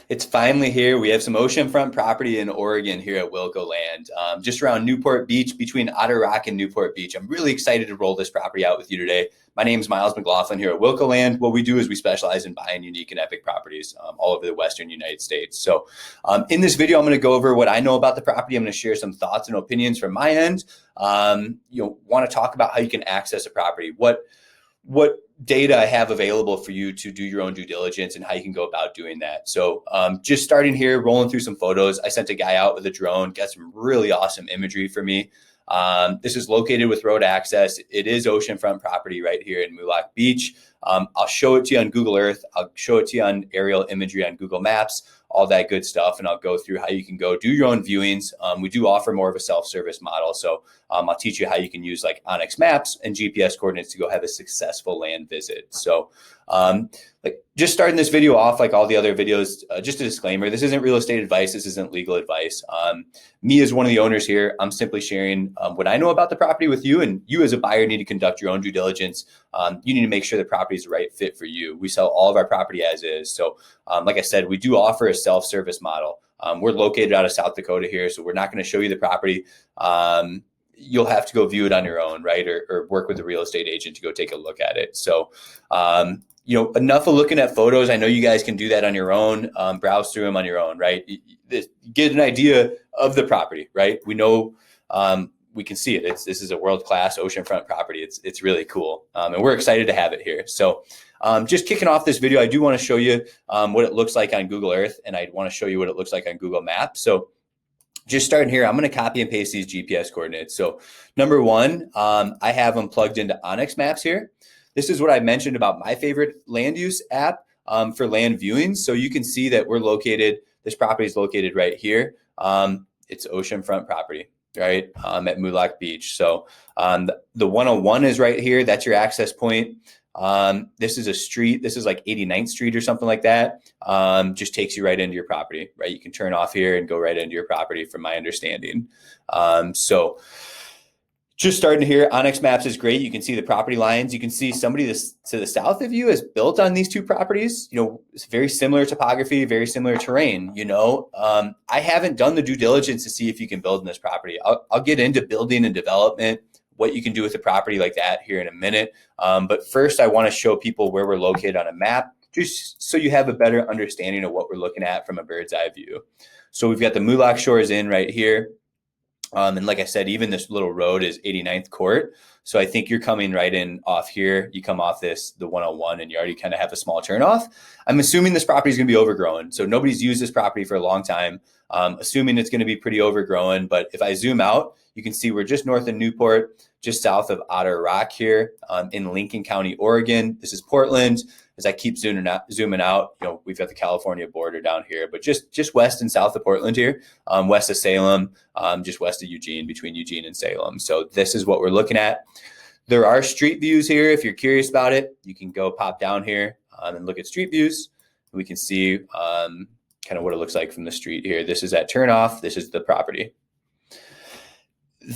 It's finally here. We have some oceanfront property in Oregon here at Wilco Land, just around Newport Beach, between Otter Rock and Newport Beach. I'm really excited to roll this property out with you today. My name is Miles McLaughlin here at Wilco Land. What we do is we specialize in buying unique and epic properties all over the Western United States. So in this video, I'm going to go over what I know about the property. I'm going to share some thoughts and opinions from my end. Want to talk about how you can access a property, what data I have available for you to do your own due diligence and how you can go about doing that. So just starting here, rolling through some photos. I sent a guy out with a drone, got some really awesome imagery for me. This is located with road access. It is oceanfront property right here in Moolack Beach. I'll show it to you on Google Earth. I'll show it to you on aerial imagery on Google Maps, all that good stuff. And I'll go through how you can go do your own viewings. We do offer more of a self-service model. So I'll teach you how you can use like Onyx maps and GPS coordinates to go have a successful land visit. So just starting this video off, like all the other videos, just a disclaimer, this isn't real estate advice. This isn't legal advice. Me as one of the owners here, I'm simply sharing what I know about the property with you, and you as a buyer need to conduct your own due diligence. You need to make sure the property is the right fit for you. We sell all of our property as is. So like I said, we do offer a self-service model. We're located out of South Dakota here, so we're not going to show you the property. You'll have to go view it on your own, right? Or work with a real estate agent to go take a look at it. So, enough of looking at photos. I know you guys can do that on your own, browse through them on your own, right? Get an idea of the property, right? We know, we can see it. This is a world-class oceanfront property. It's really cool. And we're excited to have it here. So just kicking off this video, I do want to show you what it looks like on Google Earth, and I want to show you what it looks like on Google Maps. So just starting here, I'm going to copy and paste these GPS coordinates. So number one, I have them plugged into Onyx Maps here. This is what I mentioned about my favorite land use app for land viewings. So you can see that this property is located right here. It's oceanfront property, right, at Moolack Beach. So the 101 is right here. That's your access point. This is a street. This is like 89th Street or something like that. Just takes you right into your property, right? You can turn off here and go right into your property from my understanding. So just starting here, Onyx Maps is great. You can see the property lines. You can see somebody to the south of you is built on these two properties. It's very similar topography, very similar terrain. I haven't done the due diligence to see if you can build in this property. I'll get into building and development, what you can do with a property like that here in a minute. But first, I want to show people where we're located on a map, just so you have a better understanding of what we're looking at from a bird's eye view. So we've got the Moolack Shores Inn right here. And like I said, even this little road is 89th Court. So I think you're coming right in off here. You come off the 101, and you already kind of have a small turnoff. I'm assuming this property is going to be overgrown. So nobody's used this property for a long time. Assuming it's going to be pretty overgrown. But if I zoom out, you can see we're just north of Newport, just south of Otter Rock here in Lincoln County, Oregon. This is Portland. As I keep zooming out, we've got the California border down here, but just west and south of Portland here, west of Salem, just west of Eugene, between Eugene and Salem. So this is what we're looking at. There are street views here. If you're curious about it, you can go pop down here and look at street views. We can see kind of what it looks like from the street here. This is at turnoff. This is the property.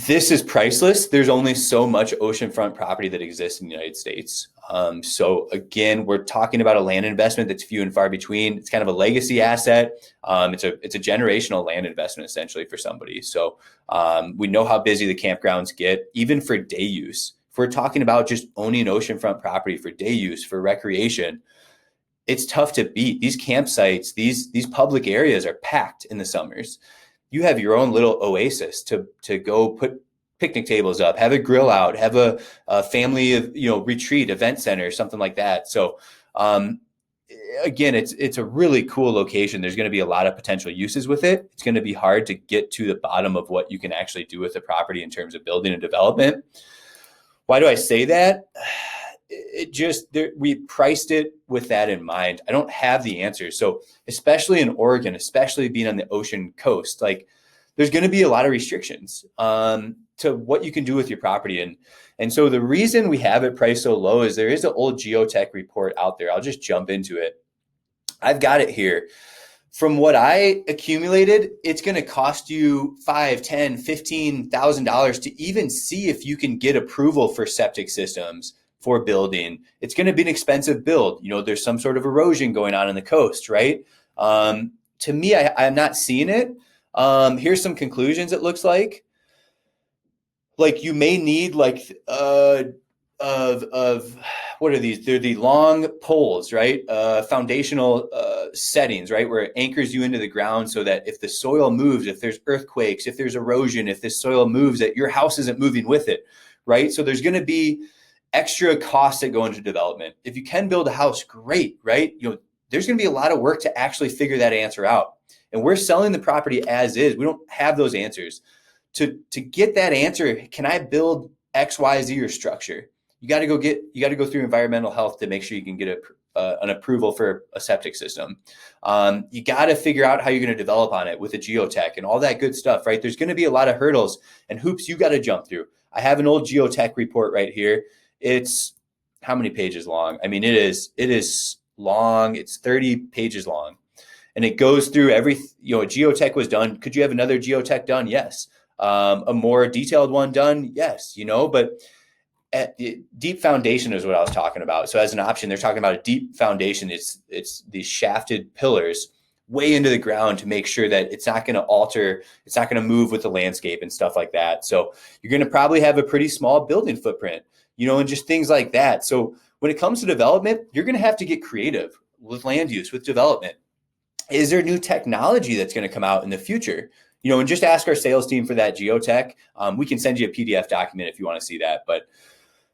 This is priceless. There's only so much oceanfront property that exists in the United States. So again, we're talking about a land investment that's few and far between. It's kind of a legacy asset. It's a generational land investment essentially for somebody. So we know how busy the campgrounds get, even for day use. If we're talking about just owning oceanfront property for day use, for recreation, it's tough to beat. These campsites, these public areas are packed in the summers. You have your own little oasis to go put picnic tables up, have a grill out, have a family of, retreat event center, something like that. So again, it's a really cool location. There's going to be a lot of potential uses with it. It's going to be hard to get to the bottom of what you can actually do with the property in terms of building and development. Why do I say that? We priced it with that in mind. I don't have the answers. So especially in Oregon, especially being on the ocean coast, like there's going to be a lot of restrictions to what you can do with your property. And so the reason we have it priced so low is there is an old geotech report out there. I'll just jump into it. I've got it here. From what I accumulated, it's going to cost you $5,000, $10,000, $15,000 to even see if you can get approval for septic systems for building. It's going to be an expensive build. There's some sort of erosion going on the coast, right? to me, I'm not seeing it. Here's some conclusions. It looks like you may need of what are these? They're the long poles, right? Foundational settings, right? Where it anchors you into the ground so that if the soil moves, if there's earthquakes, if there's erosion, if this soil moves, that your house isn't moving with it, right? So there's going to be extra costs that go into development. If you can build a house, great, right? There's going to be a lot of work to actually figure that answer out. And we're selling the property as is. We don't have those answers. To get that answer, can I build X, Y, Z or structure? You got to go through environmental health to make sure you can get an approval for a septic system. You got to figure out how you're going to develop on it with a geotech and all that good stuff, right? There's going to be a lot of hurdles and hoops you got to jump through. I have an old geotech report right here. It's how many pages long? I mean, it is long. It's 30 pages long. And it goes through a geotech was done. Could you have another geotech done? Yes. A more detailed one done? Yes. But deep foundation is what I was talking about. So as an option, they're talking about a deep foundation. It's these shafted pillars way into the ground to make sure that it's not going to alter, it's not going to move with the landscape and stuff like that. So you're going to probably have a pretty small building footprint, and just things like that. So when it comes to development, you're going to have to get creative with land use, with development. Is there new technology that's going to come out in the future? And just ask our sales team for that geotech. We can send you a PDF document if you want to see that. But,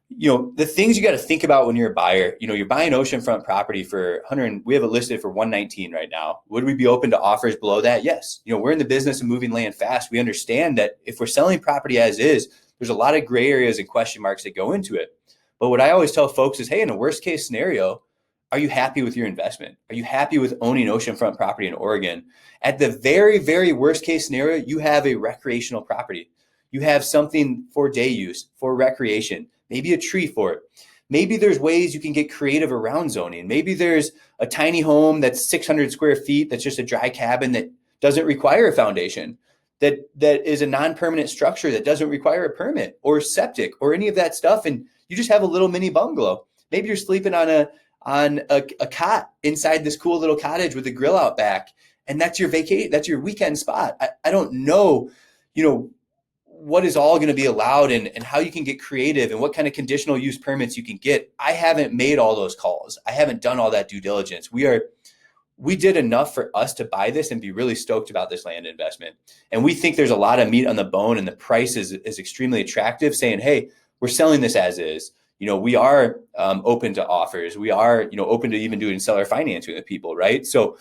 the things you got to think about when you're a buyer, you're buying oceanfront property for 100, we have it listed for 119 right now. Would we be open to offers below that? Yes. We're in the business of moving land fast. We understand that if we're selling property as is, there's a lot of gray areas and question marks that go into it. But what I always tell folks is, hey, in a worst case scenario, are you happy with your investment? Are you happy with owning oceanfront property in Oregon? At the very, very worst case scenario, you have a recreational property. You have something for day use, for recreation, maybe a tree fort. Maybe there's ways you can get creative around zoning. Maybe there's a tiny home that's 600 square feet that's just a dry cabin that doesn't require a foundation, that is a non-permanent structure that doesn't require a permit or septic or any of that stuff. And you just have a little mini bungalow. Maybe you're sleeping on a cot inside this cool little cottage with a grill out back. And that's your that's your weekend spot. I don't know, what is all going to be allowed and how you can get creative and what kind of conditional use permits you can get. I haven't made all those calls. I haven't done all that due diligence. We did enough for us to buy this and be really stoked about this land investment. And we think there's a lot of meat on the bone and the price is extremely attractive, saying, hey, we're selling this as is. We are open to offers. We are, open to even doing seller financing with people, right? So,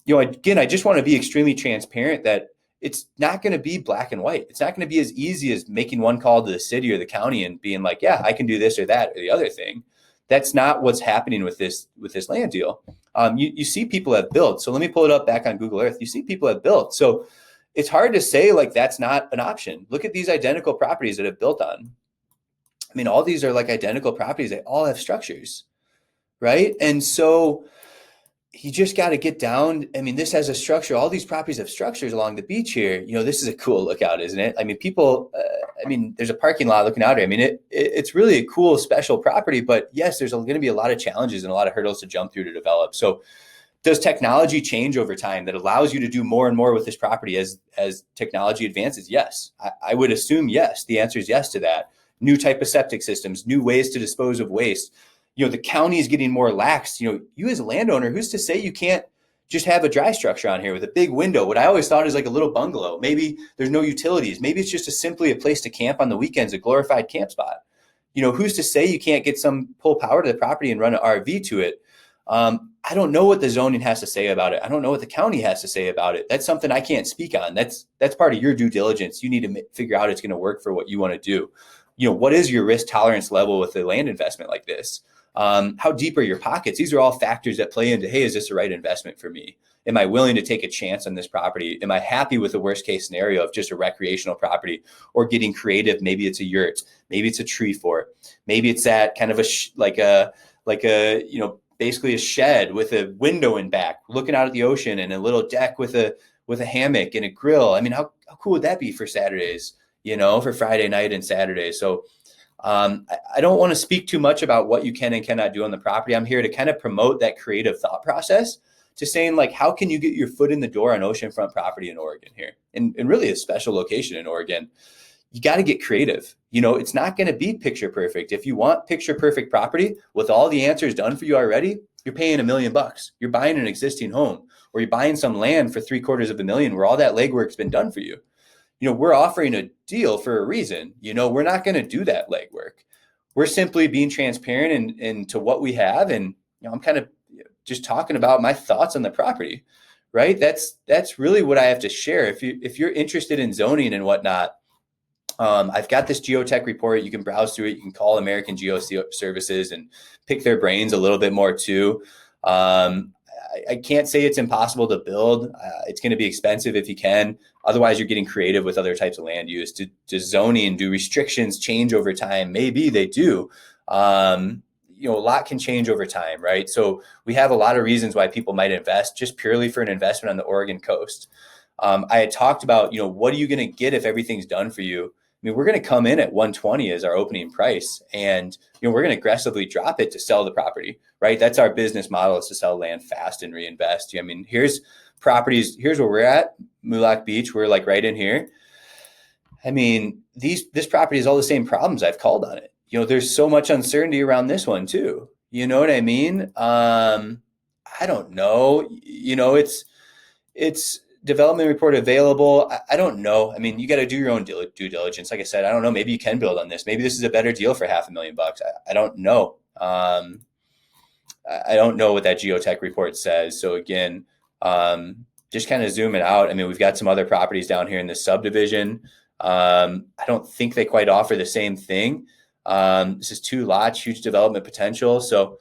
again, I just want to be extremely transparent that it's not going to be black and white. It's not going to be as easy as making one call to the city or the county and being like, yeah, I can do this or that or the other thing. That's not what's happening with this land deal. You see people have built. So let me pull it up back on Google Earth. You see people have built. So it's hard to say that's not an option. Look at these identical properties that have built on. I mean, all these are identical properties. They all have structures, right? And so you just got to get down. I mean, this has a structure. All these properties have structures along the beach here. This is a cool lookout, isn't it? I mean, people, there's a parking lot looking out here. I mean, it's really a cool, special property, but yes, there's going to be a lot of challenges and a lot of hurdles to jump through to develop. So does technology change over time that allows you to do more and more with this property as technology advances? Yes, I would assume yes. The answer is yes to that. New type of septic systems, new ways to dispose of waste. The county is getting more lax. You as a landowner, who's to say you can't just have a dry structure on here with a big window? What I always thought is like a little bungalow. Maybe there's no utilities. Maybe it's just simply a place to camp on the weekends, a glorified camp spot. Who's to say you can't get pull power to the property and run an RV to it? I don't know what the zoning has to say about it. I don't know what the county has to say about it. That's something I can't speak on. That's part of your due diligence. You need to figure out it's going to work for what you want to do. What is your risk tolerance level with a land investment like this? How deep are your pockets? These are all factors that play into, hey, is this the right investment for me? Am I willing to take a chance on this property? Am I happy with the worst case scenario of just a recreational property or getting creative? Maybe it's a yurt, maybe it's a tree fort, maybe it's that kind of basically a shed with a window in back, looking out at the ocean, and a little deck with a hammock and a grill. I mean, how cool would that be for Saturdays? For Friday night and Saturday. So I don't want to speak too much about what you can and cannot do on the property. I'm here to kind of promote that creative thought process to saying like, how can you get your foot in the door on oceanfront property in Oregon here? And really a special location in Oregon. You got to get creative. It's not going to be picture perfect. If you want picture perfect property with all the answers done for you already, you're paying $1 million. You're buying an existing home, or you're buying some land for $750,000 where all that legwork's been done for you. We're offering a deal for a reason. We're not going to do that legwork. We're simply being transparent and to what we have. And I'm kind of just talking about my thoughts on the property, right? That's really what I have to share. If you're interested in zoning and whatnot, I've got this geotech report. You can browse through it. You can call American Geo Services and pick their brains a little bit more too. I can't say it's impossible to build. It's going to be expensive if you can. Otherwise, you're getting creative with other types of land use. Do zoning, do restrictions change over time? Maybe they do. A lot can change over time, right? So we have a lot of reasons why people might invest just purely for an investment on the Oregon coast. I had talked about, what are you going to get if everything's done for you? We're going to come in at 120 as our opening price, and we're going to aggressively drop it to sell the property, right? That's our business model, is to sell land fast and reinvest. Here's properties. Here's where we're at, Moolack Beach. We're like right in here. This property has all the same problems I've called on it. There's so much uncertainty around this one too. You know what I mean? I don't know. It's development report available. I don't know. You got to do your own due diligence. Like I said, I don't know. Maybe you can build on this. Maybe this is a better deal for $500,000. I don't know. I don't know what that geotech report says. So again, just kind of zooming out. We've got some other properties down here in this subdivision. I don't think they quite offer the same thing. This is 2 lots, huge development potential. So,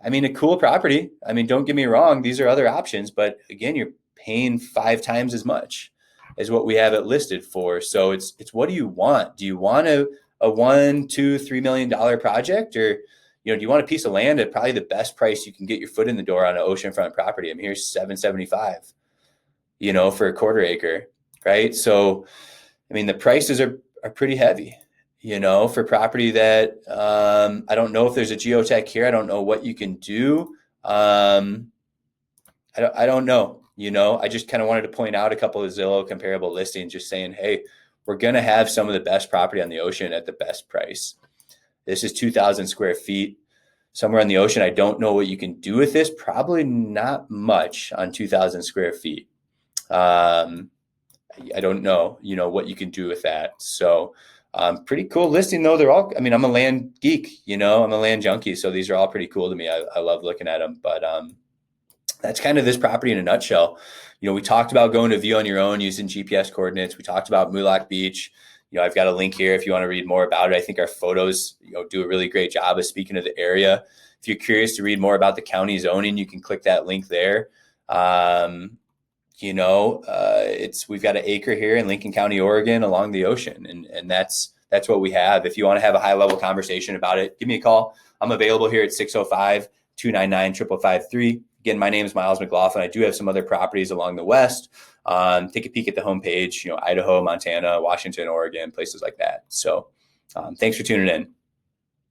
a cool property. Don't get me wrong. These are other options, but again, you're paying 5 times as much as what we have it listed for. So it's what do you want? Do you want a $1, $2, $3 million project, or do you want a piece of land at probably the best price you can get your foot in the door on an oceanfront property? Here's $775, for a quarter acre, right? So the prices are pretty heavy, for property that I don't know if there's a geotech here. I don't know what you can do. I don't know. I just kind of wanted to point out a couple of Zillow comparable listings, just saying, hey, we're going to have some of the best property on the ocean at the best price. This is 2,000 square feet somewhere on the ocean. I don't know what you can do with this. Probably not much on 2,000 square feet. I don't know, what you can do with that. So pretty cool listing though. They're all, I'm a land geek, I'm a land junkie. So these are all pretty cool to me. I love looking at them, but that's kind of this property in a nutshell. We talked about going to view on your own using GPS coordinates. We talked about Moolack Beach. I've got a link here if you want to read more about it. I think our photos, do a really great job of speaking of the area. If you're curious to read more about the county zoning, you can click that link there. We've got an acre here in Lincoln County, Oregon, along the ocean, and that's what we have. If you want to have a high level conversation about it, give me a call. I'm available here at 605-299-5553. Again, my name is Miles McLaughlin. I do have some other properties along the west. Take a peek at the homepage, Idaho, Montana, Washington, Oregon, places like that. So thanks for tuning in.